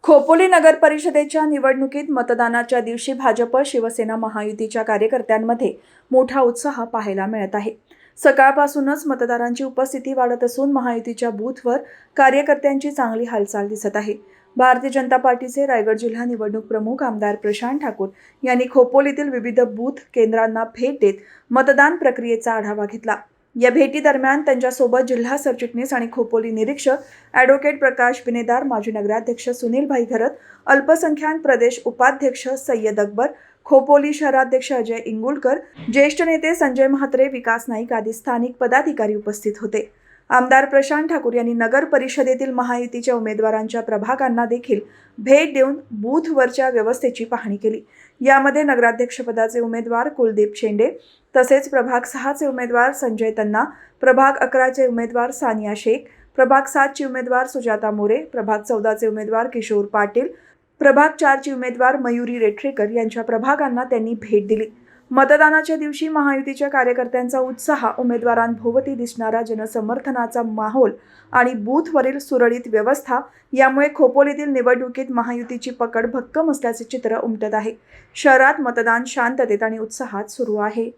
खोपोली नगर परिषदेच्या निवडणुकीत मतदानाच्या दिवशी भाजप शिवसेना महायुतीच्या कार्यकर्त्यांमध्ये मोठा उत्साह पाहायला मिळत आहे। सकाळपासूनच मतदारांची उपस्थिती वाढत असून महायुतीच्या बूथवर कार्यकर्त्यांची चांगली हालचाल दिसत आहे। भारतीय जनता पार्टीचे रायगड जिल्हा निवडणूक प्रमुख आमदार प्रशांत ठाकूर यांनी खोपोलीतील विविध बूथ केंद्रांना भेट देत मतदान प्रक्रियेचा आढावा घेतला। या भेटी दरम्यान त्यांच्यासोबत जिल्हा सरचिटणीस आणि खोपोली निरीक्षक ॲडव्होकेट प्रकाश बिनेदार, माजी नगराध्यक्ष सुनील भाई घरत, अल्पसंख्याक प्रदेश उपाध्यक्ष सय्यद अकबर, खोपोली शहराध्यक्ष अजय इंगुलकर, ज्येष्ठ नेते संजय म्हात्रे, विकास नाईक आदी स्थानिक पदाधिकारी उपस्थित होते। आमदार प्रशांत ठाकूर यांनी नगर परिषदेतील महायुतीच्या उमेदवारांच्या प्रभागांना देखील भेट देऊन बूथवरच्या व्यवस्थेची पाहणी केली। यामध्ये नगराध्यक्षपदाचे उमेदवार कुलदीप शेंडे, तसेच प्रभाग 6 चे उमेदवार संजय तन्ना, प्रभाग 11 चे उमेदवार सानिया शेख, प्रभाग 7 ची उमेदवार सुजाता मोरे, प्रभाग 14 चे उमेदवार किशोर पाटील, प्रभाग 4 ची उमेदवार मयुरी रेठरेकर यांच्या प्रभागांना त्यांनी भेट दिली। मतदानाच्या दिवशी महायुतीच्या कार्यकर्त्यांचा उत्साह, उमेदवारांभोवती दिसणारा जनसमर्थनाचा माहोल आणि बूथवरील सुरळीत व्यवस्था यामुळे खोपोलीतील निवडणुकीत महायुतीची पकड भक्कम असल्याचे चित्र उमटत आहे। शहरात मतदान शांततेत आणि उत्साहात सुरू आहे।